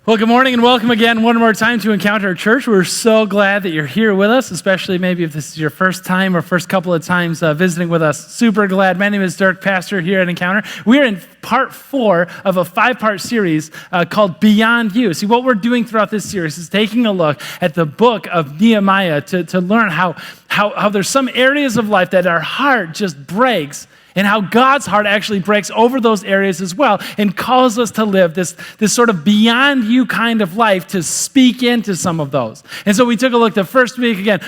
Well, good morning and welcome again one more time to Encounter Church. We're so glad that you're here with us, especially maybe if this is your first time or first couple of times visiting with us. Super glad. My name is Dirk, pastor here at Encounter. We're in part 4 of a 5-part series called Beyond You. See, what we're doing throughout this series is taking a look at the book of Nehemiah to learn how there's some areas of life that our heart just breaks, and how God's heart actually breaks over those areas as well and calls us to live this sort of beyond you kind of life to speak into some of those. And so we took a look the first week, again,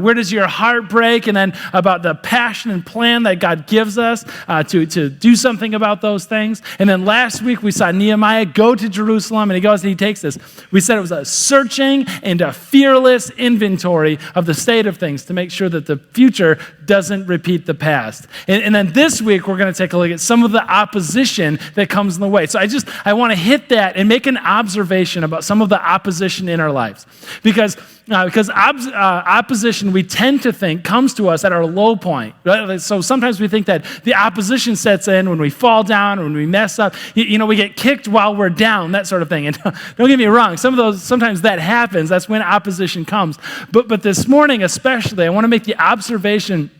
where does your heart break? And then about the passion and plan that God gives us to do something about those things. And then last week we saw Nehemiah go to Jerusalem, and he goes and he takes this. We said it was a searching and a fearless inventory of the state of things to make sure that the future doesn't repeat the past. And then this week, we're going to take a look at some of the opposition that comes in the way. So I want to hit that and make an observation about some of the opposition in our lives. Because opposition, we tend to think, comes to us at our low point. Right? So sometimes we think that the opposition sets in when we fall down or when we mess up. We get kicked while we're down, that sort of thing. And don't get me wrong, sometimes that happens. That's when opposition comes. But this morning especially, I want to make the observation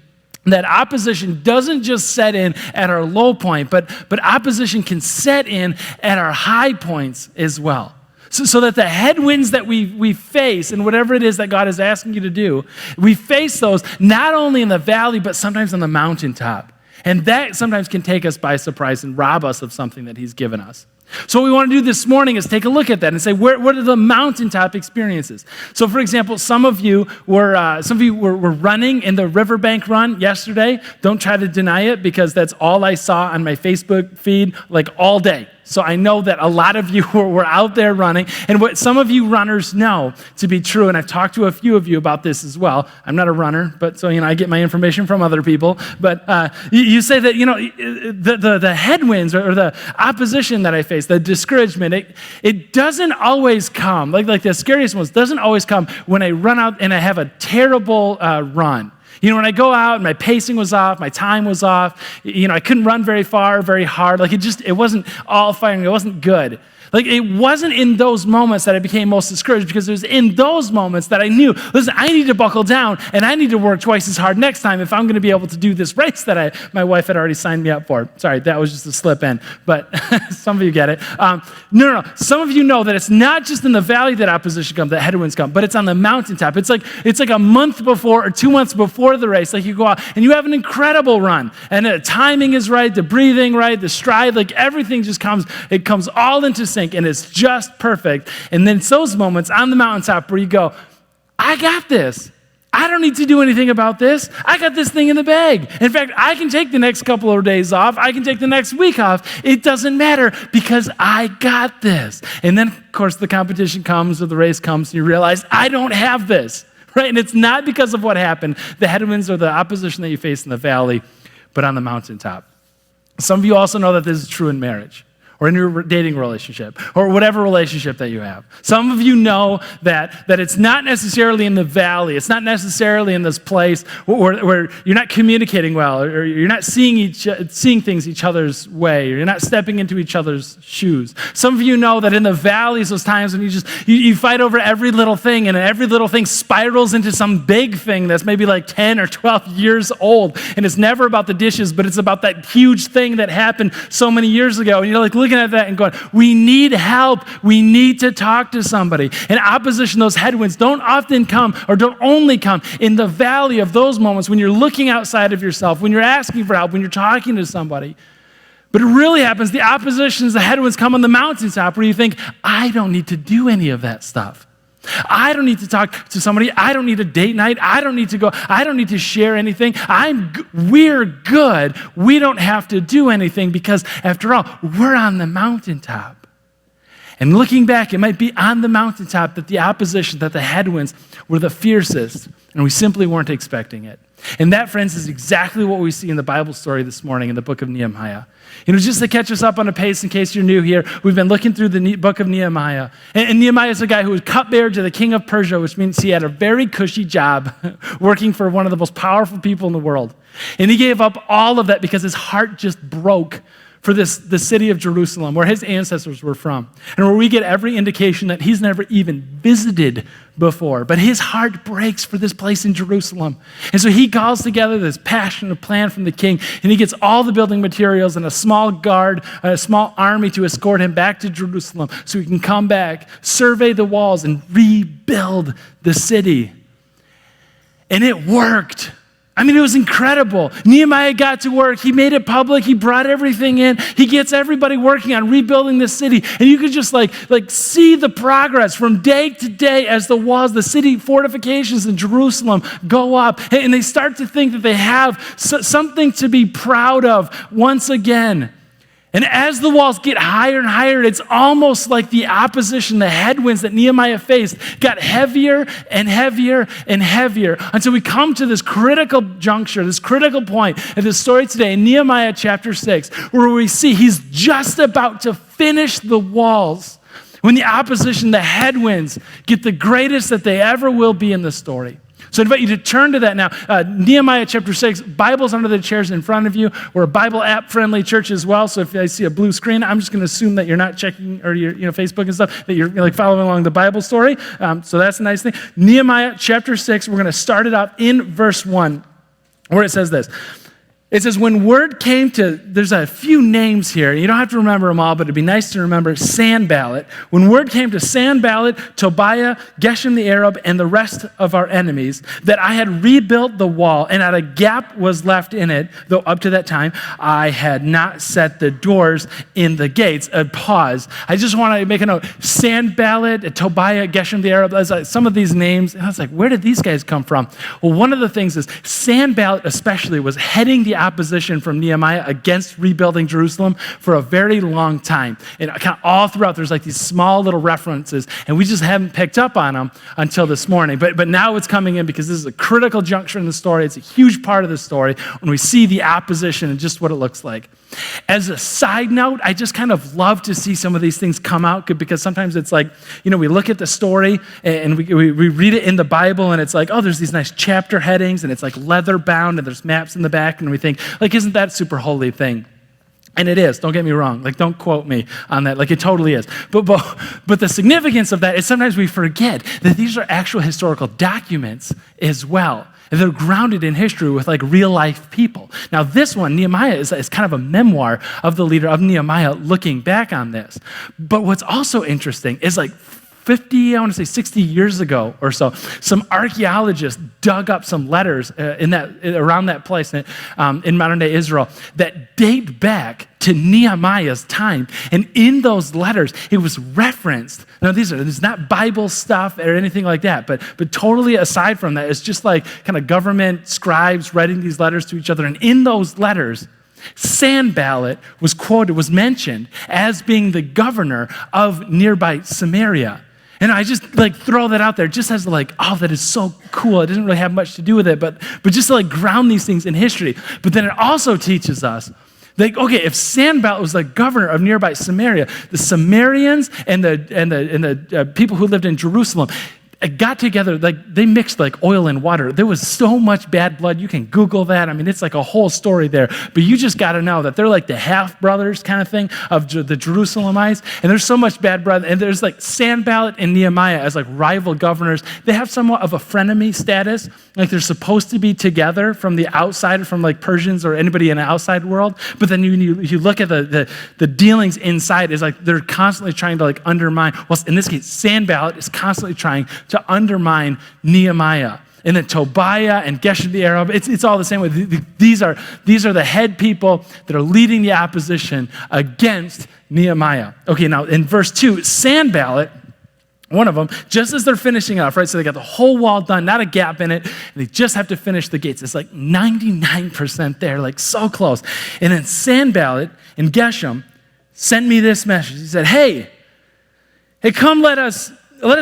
that opposition doesn't just set in at our low point, but opposition can set in at our high points as well. So that the headwinds that we face and whatever it is that God is asking you to do, we face those not only in the valley, but sometimes on the mountaintop. And that sometimes can take us by surprise and rob us of something that He's given us. So what we want to do this morning is take a look at that and say, what are the mountaintop experiences? So, for example, some of you were running in the Riverbank Run yesterday. Don't try to deny it, because that's all I saw on my Facebook feed all day. So I know that a lot of you were out there running, and what some of you runners know to be true, and I've talked to a few of you about this as well. I'm not a runner, but so I get my information from other people. But you say that the headwinds or the opposition that I face, the discouragement, it doesn't always come like the scariest ones. Doesn't always come when I run out and I have a terrible run. When I go out and my pacing was off, my time was off, I couldn't run very far, very hard. It wasn't all firing. It wasn't good. It wasn't in those moments that I became most discouraged, because it was in those moments that I knew, listen, I need to buckle down and I need to work twice as hard next time if I'm going to be able to do this race that my wife had already signed me up for. Sorry, that was just a slip in, but some of you get it. No. Some of you know that it's not just in the valley that opposition comes, that headwinds come, but it's on the mountaintop. It's like a month before or 2 months before the race. You go out and you have an incredible run, and the timing is right, the breathing right, the stride, everything just comes. It comes all into sync. And it's just perfect. And then it's those moments on the mountaintop where you go, I got this. I don't need to do anything about this. I got this thing in the bag. In fact, I can take the next couple of days off. I can take the next week off. It doesn't matter, because I got this. And then, of course, the competition comes or the race comes, and you realize, I don't have this. Right? And it's not because of what happened, the headwinds or the opposition that you face in the valley, but on the mountaintop. Some of you also know that this is true in marriage, or in your dating relationship, or whatever relationship that you have. Some of you know that it's not necessarily in the valley, it's not necessarily in this place where you're not communicating well, or you're not seeing things each other's way, or you're not stepping into each other's shoes. Some of you know that in the valleys, those times when you fight over every little thing, and every little thing spirals into some big thing that's maybe 10 or 12 years old, and it's never about the dishes, but it's about that huge thing that happened so many years ago, and you're looking at that and going, we need help. We need to talk to somebody. And opposition, those headwinds, don't often come, or don't only come in the valley of those moments when you're looking outside of yourself, when you're asking for help, when you're talking to somebody. But it really happens, the oppositions, the headwinds come on the mountaintop where you think, I don't need to do any of that stuff. I don't need to talk to somebody. I don't need a date night. I don't need to go. I don't need to share anything. We're good. We don't have to do anything, because after all, we're on the mountaintop. And looking back, it might be on the mountaintop that the opposition, that the headwinds were the fiercest, and we simply weren't expecting it. And that, friends, is exactly what we see in the Bible story this morning in the book of Nehemiah. Just to catch us up on a pace in case you're new here, we've been looking through the book of Nehemiah. And Nehemiah is a guy who was cupbearer to the king of Persia, which means he had a very cushy job working for one of the most powerful people in the world. And he gave up all of that because his heart just broke for the city of Jerusalem, where his ancestors were from, and where we get every indication that he's never even visited before. But his heart breaks for this place in Jerusalem. And so he calls together this passionate plan from the king, and he gets all the building materials and a small guard, a small army to escort him back to Jerusalem so he can come back, survey the walls, and rebuild the city. And it worked. I mean, it was incredible. Nehemiah got to work. He made it public. He brought everything in. He gets everybody working on rebuilding the city. And you could just like see the progress from day to day as the walls, the city fortifications in Jerusalem go up. And they start to think that they have something to be proud of once again. And as the walls get higher and higher, it's almost like the opposition, the headwinds that Nehemiah faced got heavier and heavier and heavier until we come to this critical juncture, this critical point in the story today in Nehemiah chapter 6, where we see he's just about to finish the walls when the opposition, the headwinds, get the greatest that they ever will be in the story. So I invite you to turn to that now. Nehemiah chapter 6, Bibles under the chairs in front of you. We're a Bible app-friendly church as well, so if I see a blue screen, I'm just going to assume that you're not checking or your Facebook and stuff, that you're like following along the Bible story. So that's a nice thing. Nehemiah chapter 6, we're going to start it out in verse 1, where it says this. It says, when word came to, there's a few names here. You don't have to remember them all, but it'd be nice to remember Sanballat. When word came to Sanballat, Tobiah, Geshem the Arab, and the rest of our enemies, that I had rebuilt the wall, and not a gap was left in it, though up to that time I had not set the doors in the gates. A pause. I just want to make a note. Sanballat, Tobiah, Geshem the Arab, some of these names, and I was like, where did these guys come from? Well, one of the things is Sanballat especially was heading the opposition from Nehemiah against rebuilding Jerusalem for a very long time. And kind of all throughout, there's like these small little references, and we just haven't picked up on them until this morning. But now it's coming in because this is a critical juncture in the story. It's a huge part of the story when we see the opposition and just what it looks like. As a side note, I just kind of love to see some of these things come out because sometimes it's like, we look at the story and we read it in the Bible and it's like, oh, there's these nice chapter headings and it's like leather bound and there's maps in the back and we think, like, isn't that a super holy thing? And it is, don't get me wrong. Like, don't quote me on that. Like, it totally is. But the significance of that is sometimes we forget that these are actual historical documents as well. And they're grounded in history with like real life people. Now this one, Nehemiah, is kind of a memoir of the leader of Nehemiah looking back on this. But what's also interesting is like 60 years ago or so, some archaeologists dug up some letters around that place in modern day Israel that date back to Nehemiah's time. And in those letters, it was referenced. Now, this is not Bible stuff or anything like that, but totally aside from that, it's just like kind of government scribes writing these letters to each other. And in those letters, Sanballat was mentioned as being the governor of nearby Samaria. And I just like throw that out there just as like, oh, that is so cool. It doesn't really have much to do with it, but just to like ground these things in history. But then it also teaches us like, okay, if Sanballat was the governor of nearby Samaria, the Samaritans and the people who lived in Jerusalem got together, like they mixed like oil and water. There was so much bad blood. You can Google that. I mean, it's like a whole story there. But you just got to know that they're like the half brothers kind of thing of the Jerusalemites. And there's so much bad blood. And there's like Sanballat and Nehemiah as like rival governors. They have somewhat of a frenemy status. Like they're supposed to be together from the outside, from like Persians or anybody in the outside world. But then you look at the dealings inside, is like they're constantly trying to like undermine. Well, in this case, Sanballat is constantly trying to undermine Nehemiah. And then Tobiah and Geshem the Arab, it's all the same way. These are the head people that are leading the opposition against Nehemiah. Okay, now in verse 2, Sanballat, one of them, just as they're finishing off, right? So they got the whole wall done, not a gap in it, and they just have to finish the gates. It's like 99% there, like so close. And then Sanballat and Geshem sent me this message. He said, hey, come let us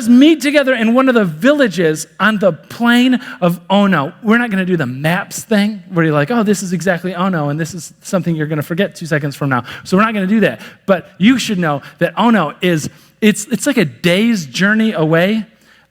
meet together in one of the villages on the plain of Ono. We're not going to do the maps thing where you're like, oh, this is exactly Ono, and this is something you're going to forget 2 seconds from now. So we're not going to do that. But you should know that Ono it's like a day's journey away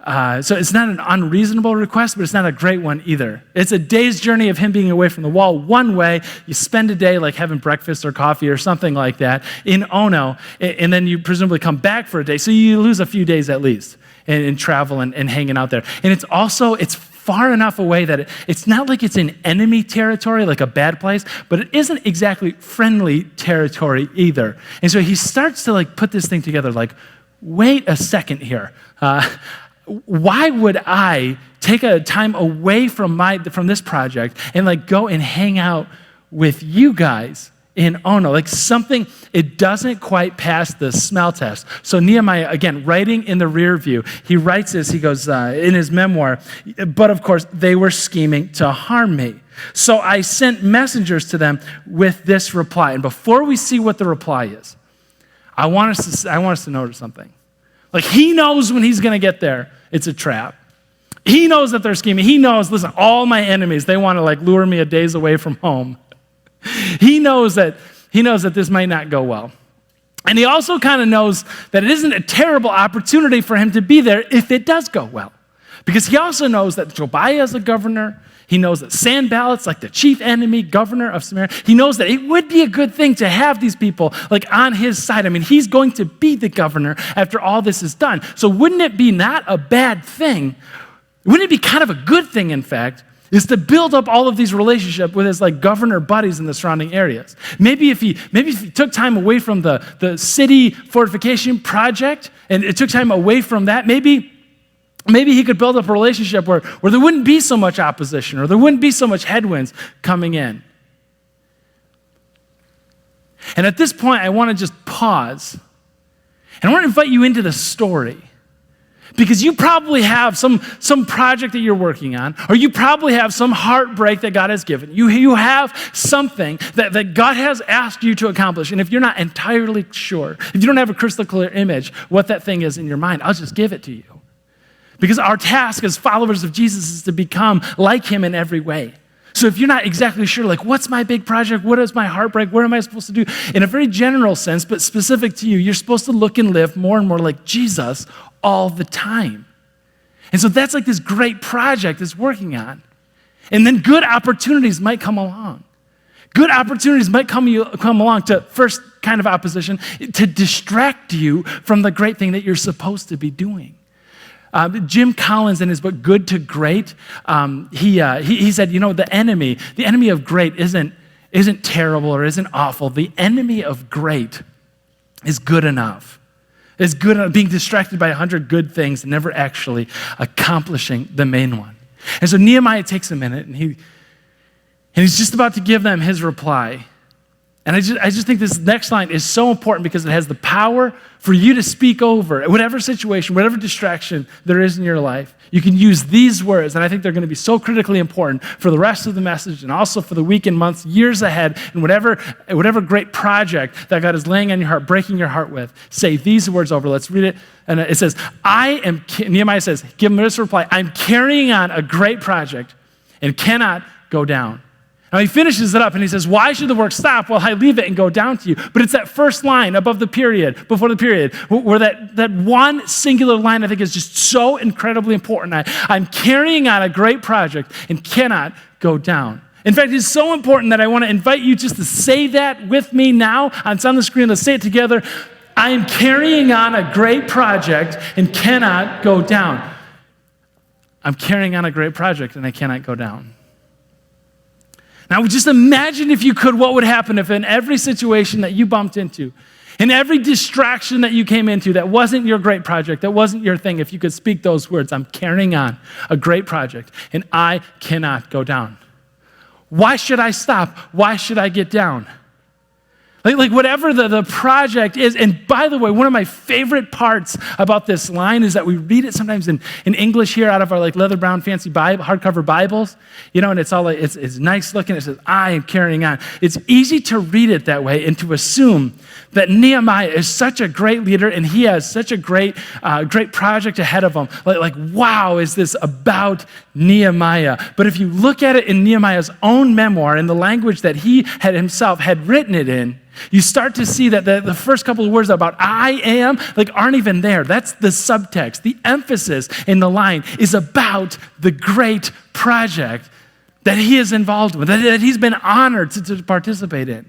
So it's not an unreasonable request, but it's not a great one either. It's a day's journey of him being away from the wall one way. You spend a day like having breakfast or coffee or something like that in Ono, and then you presumably come back for a day. So you lose a few days at least in travel and hanging out there. And it's far enough away that it's not like it's in enemy territory, like a bad place, but it isn't exactly friendly territory either. And so he starts to like put this thing together like, wait a second here. Why would I take a time away from this project and like go and hang out with you guys in Ono? Like something, it doesn't quite pass the smell test. So Nehemiah, again, writing in the rear view, he writes this, he goes in his memoir, but of course they were scheming to harm me. So I sent messengers to them with this reply. And before we see what the reply is, I want us to notice something. Like he knows when he's going to get there, it's a trap. He knows that they're scheming. He knows, listen, all my enemies, they want to like lure me a days away from home. He knows that this might not go well. And he also kind of knows that it isn't a terrible opportunity for him to be there if it does go well. Because he also knows that Tobiah is a governor. He knows that Sanballat's like the chief enemy governor of Samaria. He knows that it would be a good thing to have these people like on his side. I mean, he's going to be the governor after all this is done. So wouldn't it be not a bad thing? Wouldn't it be kind of a good thing, in fact, is to build up all of these relationships with his like governor buddies in the surrounding areas? Maybe if he took time away from the city fortification project and it took time away from that, maybe he could build up a relationship where there wouldn't be so much opposition or there wouldn't be so much headwinds coming in. And at this point, I want to just pause. And I want to invite you into the story. Because you probably have some project that you're working on, or you probably have some heartbreak that God has given. You have something that God has asked you to accomplish. And if you're not entirely sure, if you don't have a crystal clear image what that thing is in your mind, I'll just give it to you. Because our task as followers of Jesus is to become like him in every way. So if you're not exactly sure, like, what's my big project? What is my heartbreak? What am I supposed to do? In a very general sense, but specific to you, you're supposed to look and live more and more like Jesus all the time. And so that's like this great project that's working on. And then good opportunities might come along. Good opportunities might come along to first kind of opposition, to distract you from the great thing that you're supposed to be doing. Jim Collins, in his book Good to Great, he said, the enemy of great isn't terrible or isn't awful. The enemy of great is good enough. It's good enough, being distracted by 100 good things and never actually accomplishing the main one. And so Nehemiah takes a minute and he's just about to give them his reply. And I just think this next line is so important because it has the power for you to speak over whatever situation, whatever distraction there is in your life. You can use these words, and I think they're going to be so critically important for the rest of the message and also for the week and months, years ahead, and whatever great project that God is laying on your heart, breaking your heart with. Say these words over. Let's read it. And it says, Nehemiah says, give him this reply, I'm carrying on a great project and cannot go down. Now he finishes it up and he says, why should the work stop while I leave it and go down to you? But it's that first line above the period, before the period, where that one singular line I think is just so incredibly important. I'm carrying on a great project and cannot go down. In fact, it's so important that I want to invite you just to say that with me now. It's on the screen. Let's say it together. I am carrying on a great project and cannot go down. I'm carrying on a great project and I cannot go down. Now, just imagine if you could, what would happen if in every situation that you bumped into, in every distraction that you came into that wasn't your great project, that wasn't your thing, if you could speak those words, I'm carrying on a great project and I cannot go down. Why should I stop? Why should I get down? Like whatever the project is, and by the way, one of my favorite parts about this line is that we read it sometimes in English here out of our like leather brown fancy Bible, hardcover Bibles, and it's all like, it's nice looking. It says, I am carrying on. It's easy to read it that way and to assume that Nehemiah is such a great leader and he has such a great project ahead of him. Like, wow, is this about Nehemiah. But if you look at it in Nehemiah's own memoir, in the language that he had himself had written it in, you start to see that the first couple of words about I am, like, aren't even there. That's the subtext. The emphasis in the line is about the great project that he is involved with, that he's been honored to participate in.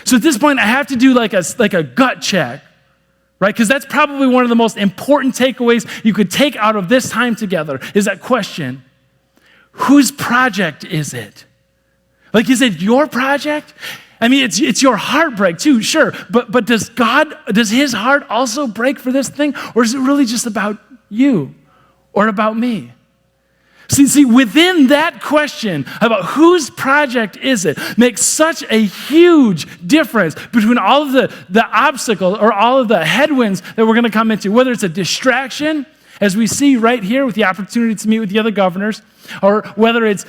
So at this point, I have to do like a gut check, right? Because that's probably one of the most important takeaways you could take out of this time together is that question, whose project is it? Like, is it your project? I mean, it's your heartbreak too, sure. But does his heart also break for this thing? Or is it really just about you or about me? See, within that question about whose project is it makes such a huge difference between all of the obstacles or all of the headwinds that we're going to come into, whether it's a distraction, as we see right here with the opportunity to meet with the other governors, or whether it's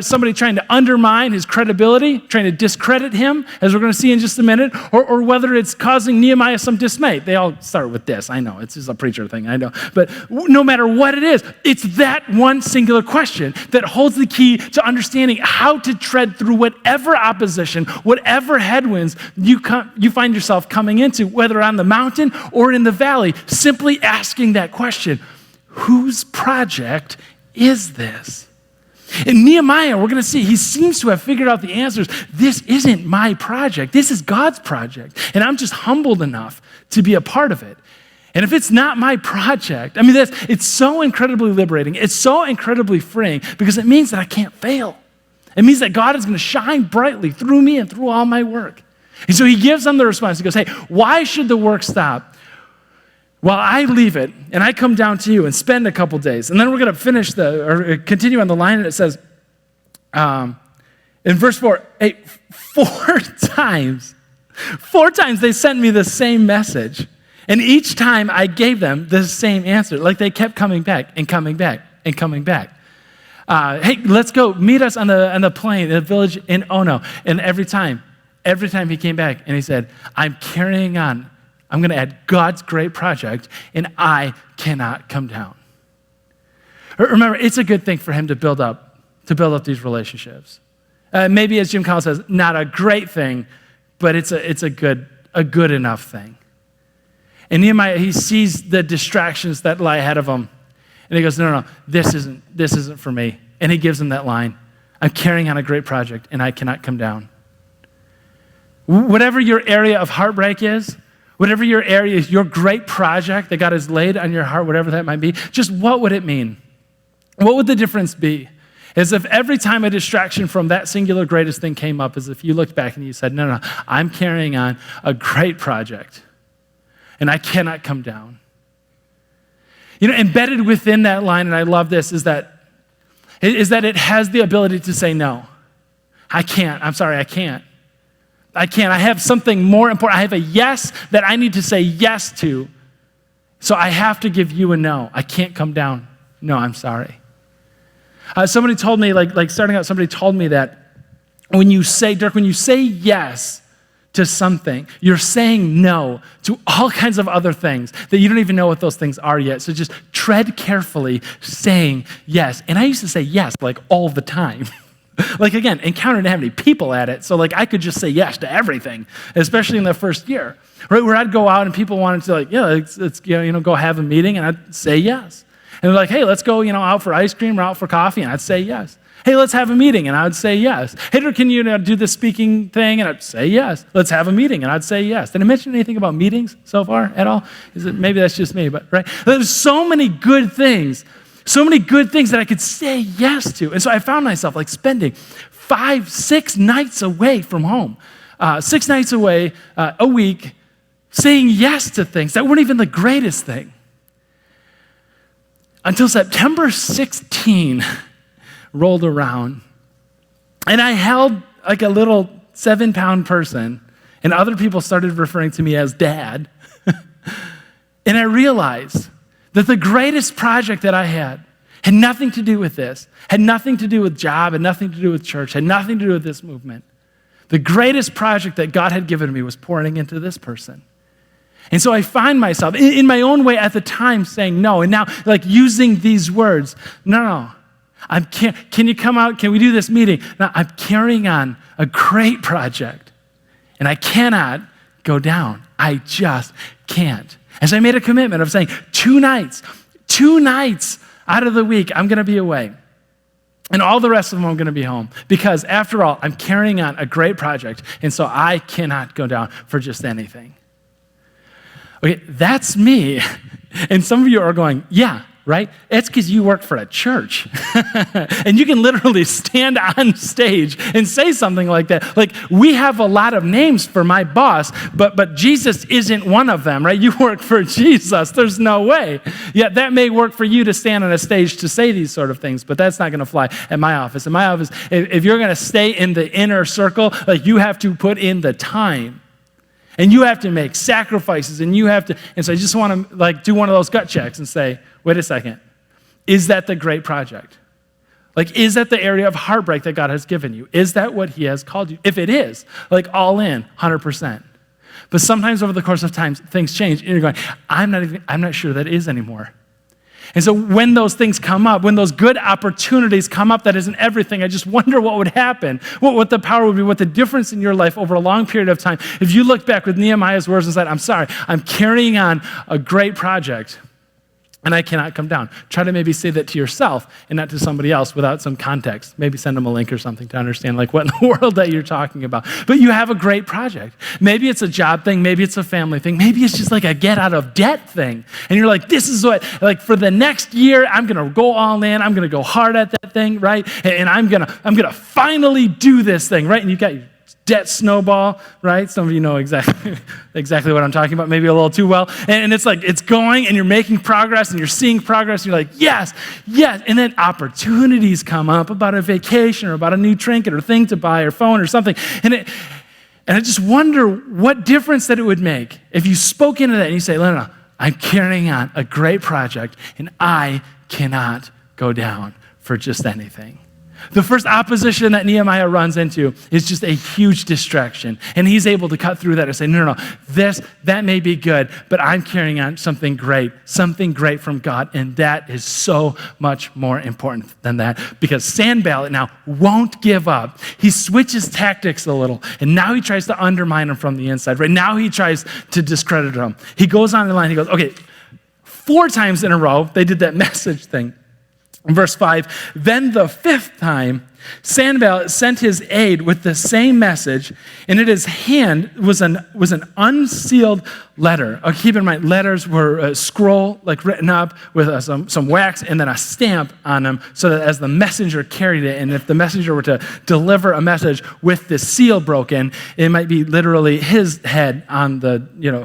somebody trying to undermine his credibility, trying to discredit him, as we're going to see in just a minute, or whether it's causing Nehemiah some dismay. They all start with this. I know, it's just a preacher thing, I know. But no matter what it is, it's that one singular question that holds the key to understanding how to tread through whatever opposition, whatever headwinds you find yourself coming into, whether on the mountain or in the valley, simply asking that question, whose project is this? In Nehemiah, we're going to see, he seems to have figured out the answers. This isn't my project. This is God's project. And I'm just humbled enough to be a part of it. And if it's not my project, I mean, it's so incredibly liberating. It's so incredibly freeing because it means that I can't fail. It means that God is going to shine brightly through me and through all my work. And so he gives them the response. He goes, hey, why should the work stop? Well, I leave it, and I come down to you and spend a couple days. And then we're going to continue on the line, and it says, in verse 4, four times they sent me the same message. And each time I gave them the same answer. Like they kept coming back and coming back and coming back. Hey, let's go meet us on the plain in the village in Ono. And every time he came back and he said, I'm carrying on. I'm going to add God's great project, and I cannot come down. Remember, it's a good thing for him to build up these relationships. Maybe, as Jim Collins says, not a great thing, but it's a good enough thing. And Nehemiah, he sees the distractions that lie ahead of him, and he goes, no, this isn't for me. And he gives him that line, I'm carrying on a great project, and I cannot come down. Whatever your area of heartbreak is, whatever your area is, your great project that God has laid on your heart, whatever that might be, just what would it mean? What would the difference be? As if every time a distraction from that singular greatest thing came up, as if you looked back and you said, no, I'm carrying on a great project, and I cannot come down. You know, embedded within that line, and I love this, is that it has the ability to say no. I can't. I'm sorry, I can't. I have something more important. I have a yes that I need to say yes to. So I have to give you a no. I can't come down. No, I'm sorry. Somebody told me, like starting out, somebody told me that when you say yes to something, you're saying no to all kinds of other things that you don't even know what those things are yet. So just tread carefully saying yes. And I used to say yes like all the time. Like, again, Encounter didn't have any people at it, so like I could just say yes to everything, especially in the first year, right? Where I'd go out and people wanted to let's go have a meeting, and I'd say yes. And they're like, hey, let's go out for ice cream or out for coffee, and I'd say yes. Hey, let's have a meeting, and I would say yes. Hey, can you do the speaking thing? And I'd say yes. Let's have a meeting, and I'd say yes. Did I mention anything about meetings so far at all? Maybe that's just me, but right? There's so many good things that I could say yes to. And so I found myself like spending 5-6 nights away from home, 6 nights away a week, saying yes to things that weren't even the greatest thing. Until September 16 rolled around, and I held like a little 7-pound person, and other people started referring to me as Dad. And I realized that the greatest project that I had nothing to do with this, had nothing to do with job, had nothing to do with church, had nothing to do with this movement. The greatest project that God had given me was pouring into this person. And so I find myself in my own way at the time saying no, and now like using these words. No. Can you come out? Can we do this meeting? No, I'm carrying on a great project, and I cannot go down. I just can't. And so I made a commitment of saying 2 nights out of the week, I'm going to be away. And all the rest of them, I'm going to be home. Because after all, I'm carrying on a great project, and so I cannot go down for just anything. Okay, that's me. And some of you are going, yeah, right? It's because you work for a church. And you can literally stand on stage and say something like that. Like, we have a lot of names for my boss, but Jesus isn't one of them, right? You work for Jesus. There's no way. Yeah, that may work for you to stand on a stage to say these sort of things, but that's not going to fly at my office. In my office, if you're going to stay in the inner circle, like, you have to put in the time. And you have to make sacrifices, and so I just want to like do one of those gut checks and say, wait a second, is that the great project? Like, is that the area of heartbreak that God has given you? Is that what he has called you? If it is, like, all in, 100%. But sometimes over the course of time, things change, and you're going, I'm not sure that is anymore. And so when those things come up, when those good opportunities come up, that isn't everything, I just wonder what would happen, what the power would be, what the difference in your life over a long period of time. If you look back with Nehemiah's words and said, I'm sorry, I'm carrying on a great project, and I cannot come down. Try to maybe say that to yourself and not to somebody else without some context. Maybe send them a link or something to understand like what in the world that you're talking about. But you have a great project. Maybe it's a job thing. Maybe it's a family thing. Maybe it's just like a get out of debt thing. And you're like, this is what, like for the next year, I'm going to go all in. I'm going to go hard at that thing, right? And I'm going to finally do this thing, right? And you got your debt snowball, right? Some of you know exactly what I'm talking about, maybe a little too well. And it's like, it's going and you're making progress and you're seeing progress. And you're like, yes. And then opportunities come up about a vacation or about a new trinket or thing to buy or phone or something. And I just wonder what difference that it would make if you spoke into that and you say, no, I'm carrying on a great project and I cannot go down for just anything. The first opposition that Nehemiah runs into is just a huge distraction. And he's able to cut through that and say, no, that may be good, but I'm carrying on something great from God. And that is so much more important than that, because Sanballat now won't give up. He switches tactics a little, and now he tries to undermine him from the inside. Right now he tries to discredit him. He goes on the line, he goes, okay, 4 times in a row, they did that message thing. In verse 5, then the 5th time, Sanballat sent his aide with the same message, and in his hand was an unsealed letter. Keep in mind, letters were a scroll, like written up with some wax and then a stamp on them, so that as the messenger carried it, and if the messenger were to deliver a message with the seal broken, it might be literally his head on the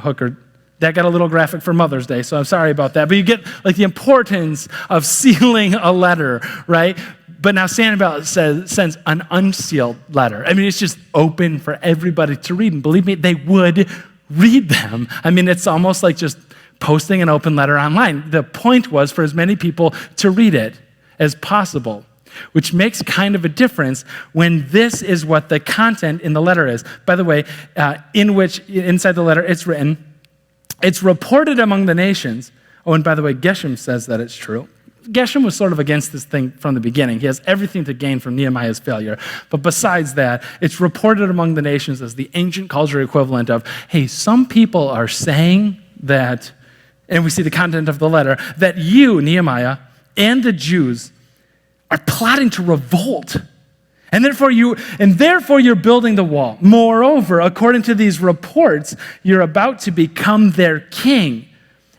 hook or. That got a little graphic for Mother's Day, so I'm sorry about that. But you get like the importance of sealing a letter, right? But now Sanballat sends an unsealed letter. I mean, it's just open for everybody to read. And believe me, they would read them. I mean, it's almost like just posting an open letter online. The point was for as many people to read it as possible, which makes kind of a difference when this is what the content in the letter is. By the way, inside the letter it's written, it's reported among the nations. Oh, and by the way, Geshem says that it's true. Geshem was sort of against this thing from the beginning. He has everything to gain from Nehemiah's failure. But besides that, it's reported among the nations as the ancient culture equivalent of, hey, some people are saying that, and we see the content of the letter, that you, Nehemiah, and the Jews are plotting to revolt. And therefore you're building the wall. Moreover, according to these reports, you're about to become their king,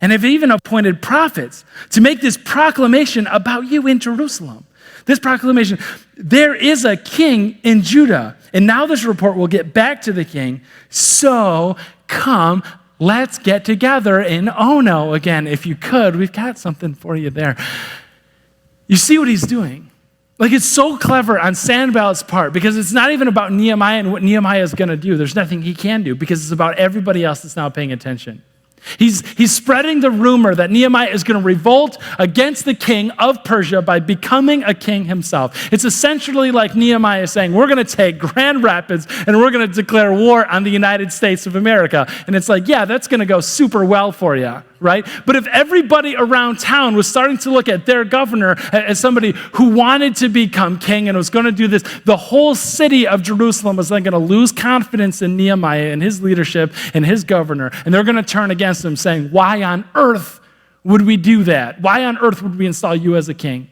and have even appointed prophets to make this proclamation about you in Jerusalem. This proclamation, there is a king in Judah, and now this report will get back to the king. So come, let's get together in Ono again. If you could, we've got something for you there. You see what he's doing? Like, it's so clever on Sanballat's part, because it's not even about Nehemiah and what Nehemiah is going to do. There's nothing he can do, because it's about everybody else that's now paying attention. He's spreading the rumor that Nehemiah is going to revolt against the king of Persia by becoming a king himself. It's essentially like Nehemiah saying, we're going to take Grand Rapids and we're going to declare war on the United States of America. And it's like, yeah, that's going to go super well for you, right? But if everybody around town was starting to look at their governor as somebody who wanted to become king and was going to do this, the whole city of Jerusalem was then going to lose confidence in Nehemiah and his leadership and his governor. And they're going to turn against him saying, why on earth would we do that? Why on earth would we install you as a king?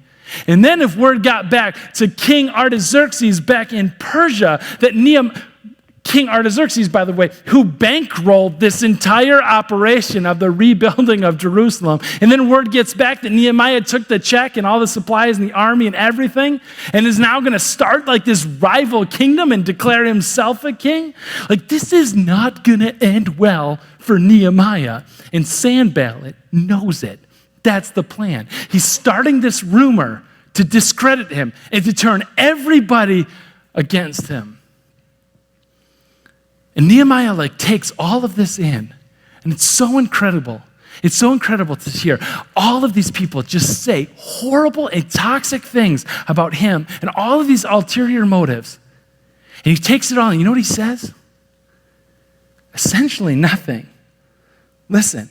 And then if word got back to King Artaxerxes back in Persia that King Artaxerxes, by the way, who bankrolled this entire operation of the rebuilding of Jerusalem. And then word gets back that Nehemiah took the check and all the supplies and the army and everything and is now going to start like this rival kingdom and declare himself a king. Like, this is not going to end well for Nehemiah. And Sanballat knows it. That's the plan. He's starting this rumor to discredit him and to turn everybody against him. And Nehemiah takes all of this in, and it's so incredible. It's so incredible to hear all of these people just say horrible and toxic things about him and all of these ulterior motives. And he takes it all, and you know what he says? Essentially nothing. Listen,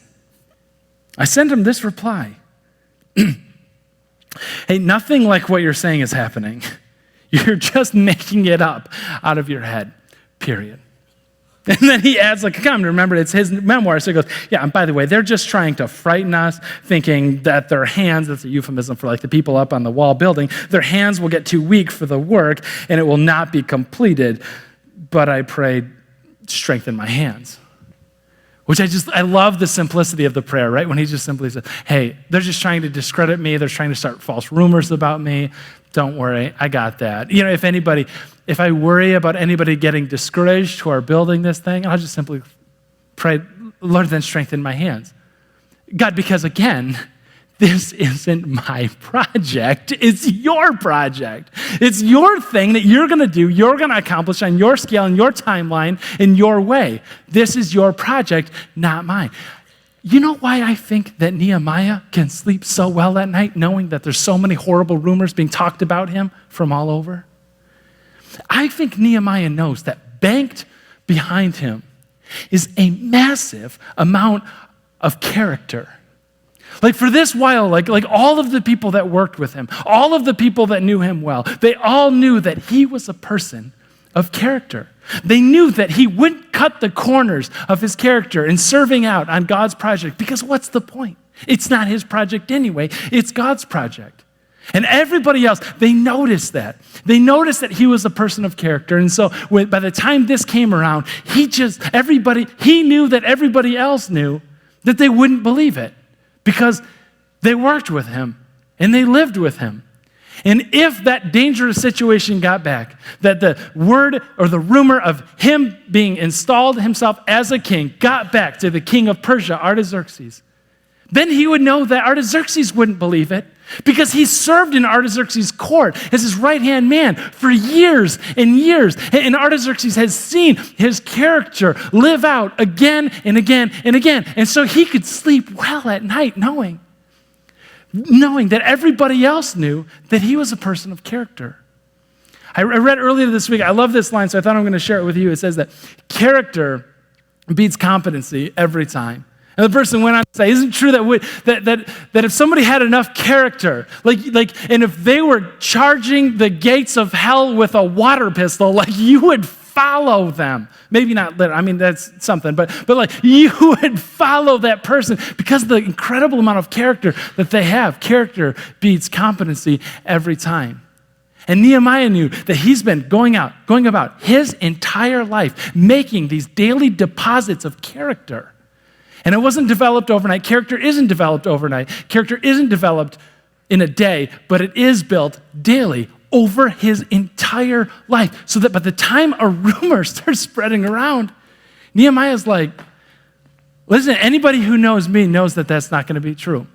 I sent him this reply. Hey, nothing like what you're saying is happening. You're just making it up out of your head, period. And then he adds a comment. Remember, it's his memoir. So he goes, yeah, and by the way, they're just trying to frighten us, thinking that their hands, that's a euphemism for the people up on the wall building, their hands will get too weak for the work and it will not be completed. But I prayed, strengthen my hands. Which I love the simplicity of the prayer, right? When he just simply says, hey, they're just trying to discredit me. They're trying to start false rumors about me. Don't worry, I got that. If I worry about anybody getting discouraged who are building this thing, I'll just simply pray, Lord, then strengthen my hands. God, because again, this isn't my project. It's your project. It's your thing that you're going to do, you're going to accomplish on your scale, and your timeline, in your way. This is your project, not mine. You know why I think that Nehemiah can sleep so well that night, knowing that there's so many horrible rumors being talked about him from all over? I think Nehemiah knows that banked behind him is a massive amount of character. For this while, all of the people that worked with him, all of the people that knew him well, they all knew that he was a person of character. They knew that he wouldn't cut the corners of his character in serving out on God's project, because what's the point? It's not his project anyway. It's God's project. And everybody else, they noticed that. They noticed that he was a person of character. And so by the time this came around, he knew that everybody else knew that they wouldn't believe it because they worked with him and they lived with him. And if that dangerous situation got back, that the word or the rumor of him being installed himself as a king got back to the king of Persia, Artaxerxes, then he would know that Artaxerxes wouldn't believe it, because he served in Artaxerxes' court as his right-hand man for years and years. And Artaxerxes has seen his character live out again and again and again. And so he could sleep well at night knowing that everybody else knew that he was a person of character. I read earlier this week, I love this line, so I thought I'm going to share it with you. It says that character beats competency every time. And the person went on to say, isn't it true that if somebody had enough character, and if they were charging the gates of hell with a water pistol, you would follow them. Maybe not literally, that's something, but you would follow that person because of the incredible amount of character that they have. Character beats competency every time. And Nehemiah knew that he's been going about his entire life, making these daily deposits of character. And it wasn't developed overnight. Character isn't developed overnight. Character isn't developed in a day, but it is built daily over his entire life, so that by the time a rumor starts spreading around, Nehemiah's like, listen, anybody who knows me knows that that's not going to be true.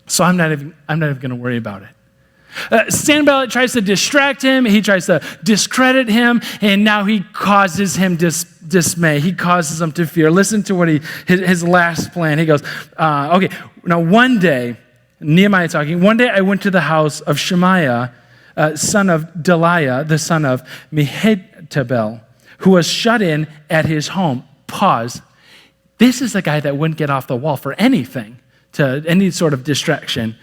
So I'm not even going to worry about it. Sanballat tries to distract him. He tries to discredit him, and now he causes him dismay. He causes him to fear. Listen to what his last plan. He goes, okay, now one day, Nehemiah talking, one day I went to the house of Shemaiah, son of Delaiah, the son of Mehetabel, who was shut in at his home. Pause. This is a guy that wouldn't get off the wall for anything, to any sort of distraction,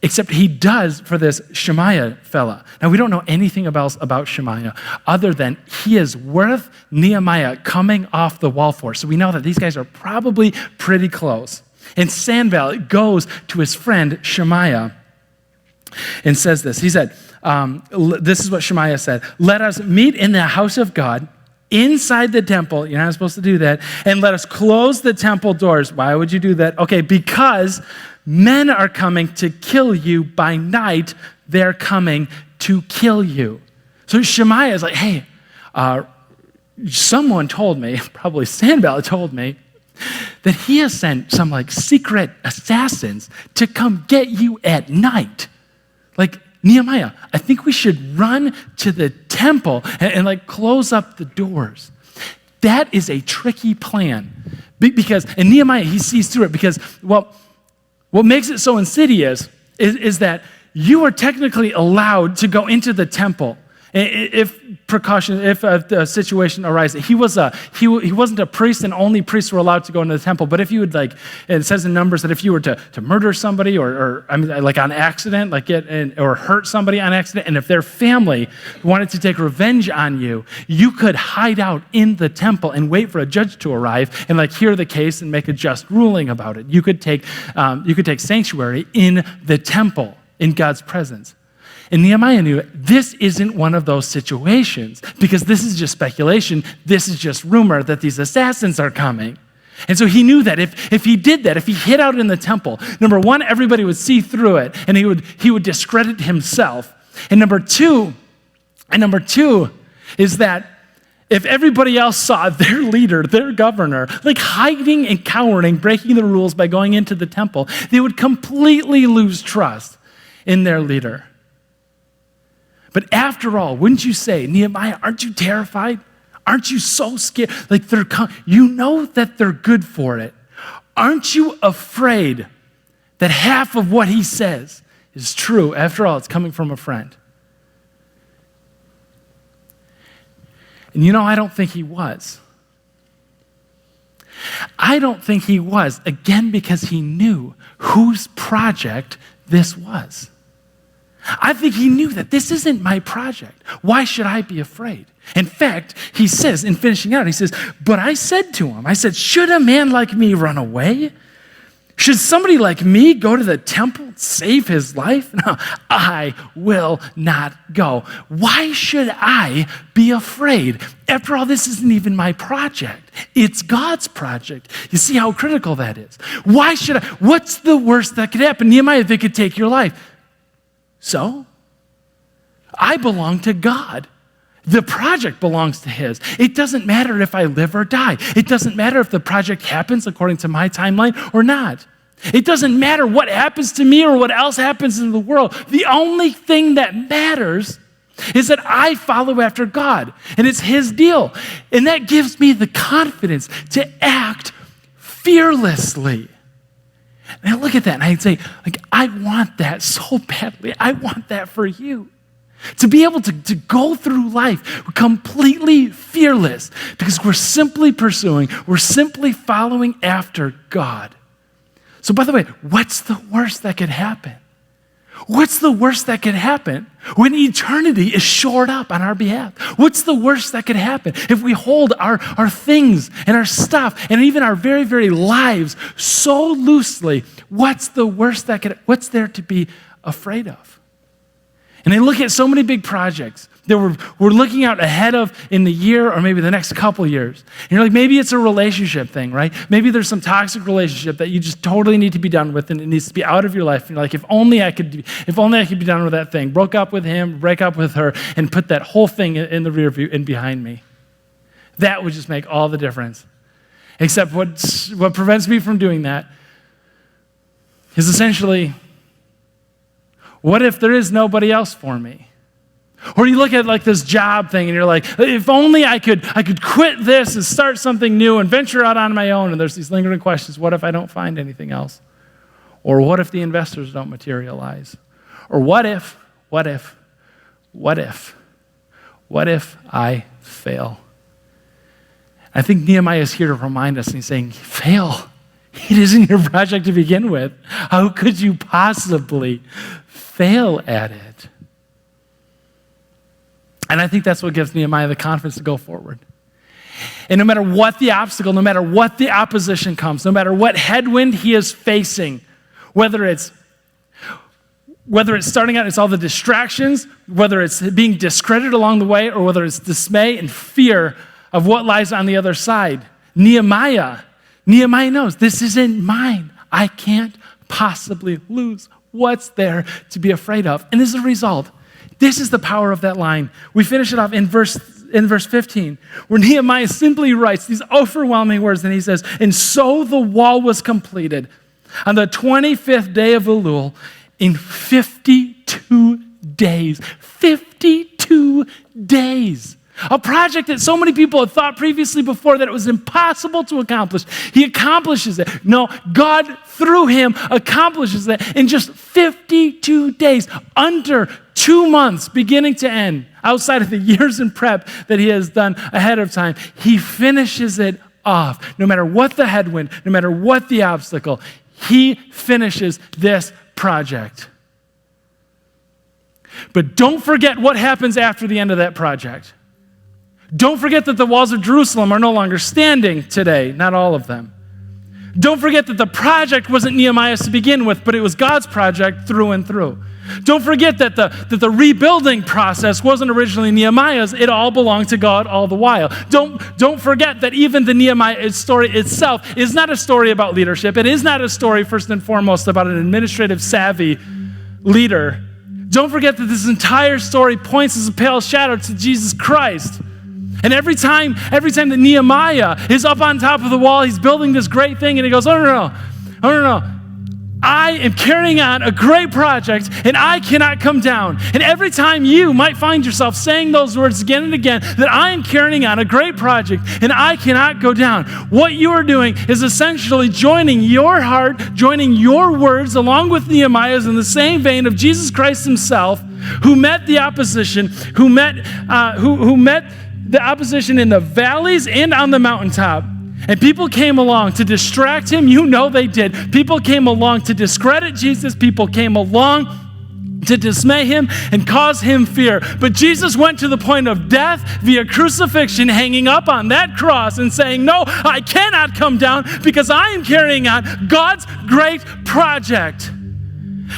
except he does for this Shemaiah fella. Now, we don't know anything about Shemaiah other than he is worth Nehemiah coming off the wall for. So we know that these guys are probably pretty close. And Sanballat goes to his friend Shemaiah and says this. He said, this is what Shemaiah said, "Let us meet in the house of God inside the temple." You're not supposed to do that. "And let us close the temple doors." Why would you do that? Okay, because men are coming to kill you by night. They're coming to kill you. So Shemaiah is like, hey, someone told me, probably Sanballat told me, that he has sent some like secret assassins to come get you at night. Like, Nehemiah, I think we should run to the temple and like close up the doors. That is a tricky plan because, and Nehemiah, he sees through it because, well, what makes it so insidious is that you are technically allowed to go into the temple if a situation arises. He wasn't a priest, and only priests were allowed to go into the temple. But if you would it says in Numbers that if you were to murder somebody or like on accident, or hurt somebody on accident, and if their family wanted to take revenge on you, you could hide out in the temple and wait for a judge to arrive and hear the case and make a just ruling about it. You could take sanctuary in the temple in God's presence. And Nehemiah knew this isn't one of those situations because this is just speculation. This is just rumor that these assassins are coming. And so he knew that if he did that, if he hid out in the temple, number one, everybody would see through it and he would discredit himself. And number two is that if everybody else saw their leader, their governor, hiding and cowering, breaking the rules by going into the temple, they would completely lose trust in their leader. But after all, wouldn't you say, Nehemiah, aren't you terrified? Aren't you so scared? You know that they're good for it. Aren't you afraid that half of what he says is true? After all, it's coming from a friend. And I don't think he was. I don't think he was, again, because he knew whose project this was. I think he knew that this isn't my project. Why should I be afraid? In fact, he says, in finishing out, he says, but I said to him, should a man like me run away? Should somebody like me go to the temple and save his life? No, I will not go. Why should I be afraid? After all, this isn't even my project. It's God's project. You see how critical that is. Why should I? What's the worst that could happen? Nehemiah, they could take your life. So, I belong to God. The project belongs to his. It doesn't matter if I live or die. It doesn't matter if the project happens according to my timeline or not. It doesn't matter what happens to me or what else happens in the world. The only thing that matters is that I follow after God, and it's his deal. And that gives me the confidence to act fearlessly. And I look at that and I'd say, I want that so badly. I want that for you. To be able to go through life completely fearless because we're simply following after God. So by the way, what's the worst that could happen? What's the worst that could happen when eternity is shored up on our behalf? What's the worst that could happen if we hold our things and our stuff and even our very, very lives so loosely? What's the worst what's there to be afraid of? And I look at so many big projects that we're looking out ahead of in the year or maybe the next couple years. And you're like, maybe it's a relationship thing, right? Maybe there's some toxic relationship that you just totally need to be done with and it needs to be out of your life. And you're like, if only I could be done with that thing. Broke up with him, break up with her, and put that whole thing in the rear view and behind me. That would just make all the difference. Except what prevents me from doing that is essentially What if there is nobody else for me? Or you look at like this job thing and you're like, if only I could quit this and start something new and venture out on my own. And there's these lingering questions. What if I don't find anything else? Or what if the investors don't materialize? Or what if I fail? I think Nehemiah is here to remind us, and he's saying, fail. It isn't your project to begin with. How could you possibly fail at it? And I think that's what gives Nehemiah the confidence to go forward. And no matter what the obstacle, no matter what the opposition comes, no matter what headwind he is facing, whether it's starting out, it's all the distractions, whether it's being discredited along the way, or whether it's dismay and fear of what lies on the other side, Nehemiah knows this isn't mine. I can't possibly lose. What's there to be afraid of? And as a result, this is the power of that line. We finish it off in verse 15, where Nehemiah simply writes these overwhelming words, and he says, and so the wall was completed on the 25th day of Elul in 52 days. 52 days. A project that so many people had thought previously before that it was impossible to accomplish. He accomplishes it. No, God through him accomplishes it in just 52 days, under 2 months, beginning to end, outside of the years in prep that he has done ahead of time. He finishes it off. No matter what the headwind, no matter what the obstacle, he finishes this project. But don't forget what happens after the end of that project. Don't forget that the walls of Jerusalem are no longer standing today, not all of them. Don't forget that the project wasn't Nehemiah's to begin with, but it was God's project through and through. Don't forget that the rebuilding process wasn't originally Nehemiah's. It all belonged to God all the while. Don't forget that even the Nehemiah story itself is not a story about leadership. It is not a story, first and foremost, about an administrative savvy leader. Don't forget that this entire story points as a pale shadow to Jesus Christ. And every time that Nehemiah is up on top of the wall, he's building this great thing, and he goes, oh, no. I am carrying on a great project, and I cannot come down. And every time you might find yourself saying those words again and again, that I am carrying on a great project, and I cannot go down, what you are doing is essentially joining your heart, joining your words, along with Nehemiah's, in the same vein of Jesus Christ himself, who met the opposition, who met the opposition in the valleys and on the mountaintop. And people came along to distract him. You know they did. People came along to discredit Jesus. People came along to dismay him and cause him fear. But Jesus went to the point of death via crucifixion, hanging up on that cross and saying, no, I cannot come down because I am carrying on God's great project.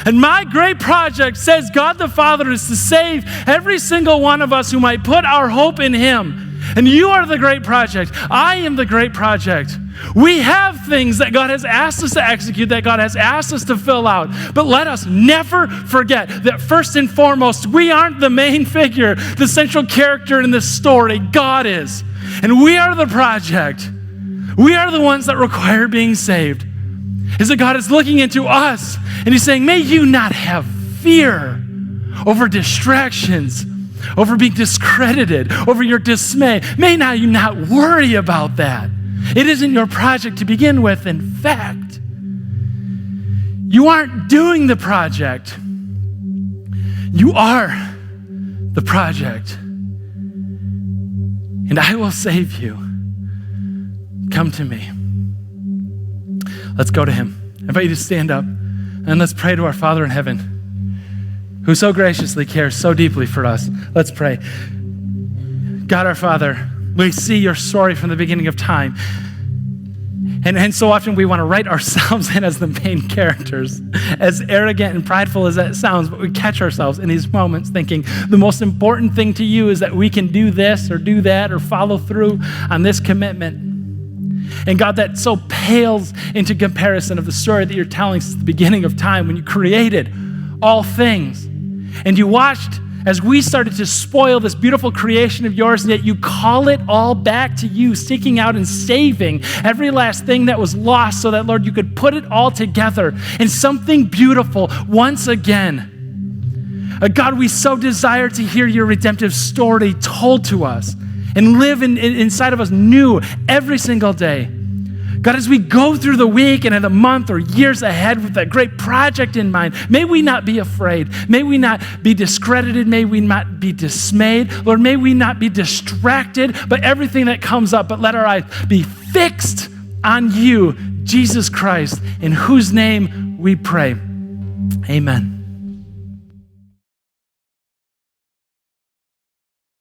And my great project, says God the Father, is to save every single one of us who might put our hope in him. And you are the great project. I am the great project. We have things that God has asked us to execute, that God has asked us to fill out. But let us never forget that first and foremost, we aren't the main figure, the central character in this story. God is. And we are the project. We are the ones that require being saved. Is that God is looking into us and he's saying, may you not have fear over distractions, over being discredited, over your dismay. May now you not worry about that. It isn't your project to begin with. In fact, you aren't doing the project. You are the project. And I will save you. Come to me. Let's go to him. I invite you to stand up and let's pray to our Father in heaven, who so graciously cares so deeply for us. Let's pray. God our Father, we see your story from the beginning of time. And so often we want to write ourselves in as the main characters, as arrogant and prideful as that sounds, but we catch ourselves in these moments thinking the most important thing to you is that we can do this or do that or follow through on this commitment. And God, that so pales into comparison of the story that you're telling since the beginning of time when you created all things. And you watched as we started to spoil this beautiful creation of yours, and yet you call it all back to you, seeking out and saving every last thing that was lost so that, Lord, you could put it all together in something beautiful once again. God, we so desire to hear your redemptive story told to us and live inside of us new every single day. God, as we go through the week and in the month or years ahead with that great project in mind, may we not be afraid. May we not be discredited. May we not be dismayed. Lord, may we not be distracted by everything that comes up, but let our eyes be fixed on you, Jesus Christ, in whose name we pray. Amen.